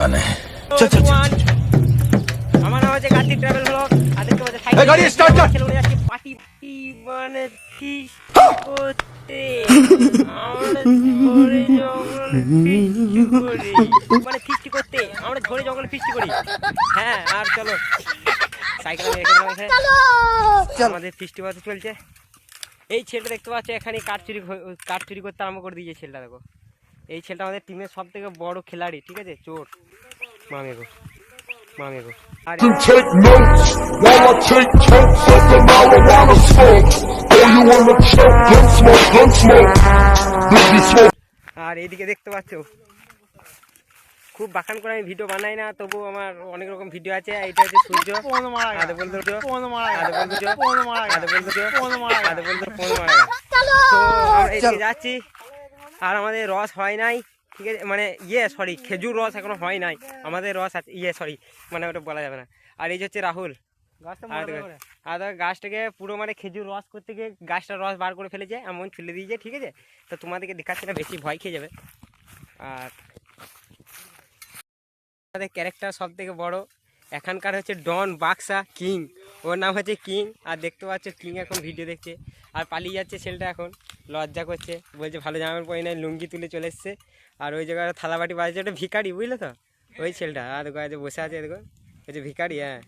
चल चल चल আমার নাম হচ্ছে কার্তিক ট্রাভেল ব্লগ। আজকে বাজে সাইকেল গাড়ি স্টার্ট কর। চলে যাচ্ছি পার্টি মানে ফিস্ট করতে। আমরা ঝড়ে জঙ্গলে ফিস্ট করি। মানে ফিস্ট করতে আমরা ঝড়ে জঙ্গলে ফিস্ট করি। হ্যাঁ আর চলো সাইকেল আমি রেখে দিলাম এখানে। আমাদের ফিস্টি বাতে চলছে। এই ছেলেটা দেখতে পাচ্ছ এখানে কাঠ চুরি করতে আরম্ভ করে দিয়েছে ছেলেটা। দেখো এই ছেলেটা আমাদের টিমের সব থেকে বড় খেলাড়ি, ঠিক আছে? চোর মামেগো মামেগো। আর To take notes while I take totes of the marijuana smoke. Oh, you wanna choke? Gun smoke, gun smoke. This be smoke. আর এইদিকে দেখতে পাচ্ছ খুব বাখান করে আমি ভিডিও বানাই না, তবু আমার অনেক রকম ভিডিও আছে। এইটা হচ্ছে সূর্য যাচ্ছি। আর আমাদের রস হয় নাই, ঠিক আছে? মানে সরি খেজুর রস এখনো হয় নাই। আমাদের রস আছে সরি মানে ওটা বলা যাবে না। আর এই যে হচ্ছে রাহুল, আর গাছটাকে পুরো মানে খেজুর রস করতে গিয়ে গাছটা রস বার করে ফেলেছে, এমন ফেলে দিয়েছে, ঠিক আছে? তো তোমাদেরকে দেখাচ্ছি না, বেশি ভয় খেয়ে যাবে। আর আমাদের ক্যারেক্টার সব থেকে বড় এখানকার হচ্ছে ডন বাক্সা কিং, ওর নাম হচ্ছে কিং। আর দেখতে পাচ্ছ কিং এখন ভিডিও দেখছে আর পালিয়ে যাচ্ছে ছেলেটা, এখন লজ্জা করছে, বলছে ভালো জামার পরে নাই, লুঙ্গি তুলে চলে এসছে। আর ওই জায়গায় থালাবাটি বাজছে, ওটা ভিখারি, বুঝলে তো? ওই ছেলেটা আর বসে আছে, দেখো ওই যে ভিখারি। হ্যাঁ,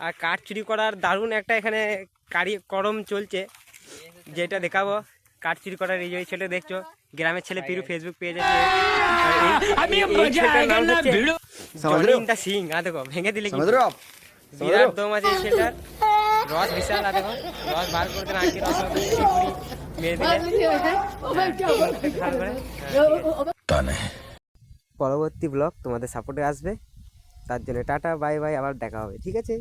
আর কাঠ চুরি করার দারুণ একটা এখানে কার্যক্রম চলছে, যেটা দেখাবো। কাঠ চুরি করার এই যে ছেলে দেখছো, গ্রামের ছেলে পিরু ফেসবুক পেজ আছে। সিং আর দেখো ভেঙে দিলে বিরাট দম আছে এই ছেলেটার। রস বিশাল, আর দেখো রস বার করতে না আগে রস মেরে দিলে। পরবর্তী ব্লগ তোমাদের সাপোর্টে আসবে, তার জন্য টাটা বাই বাই, আবার দেখা হবে, ঠিক আছে?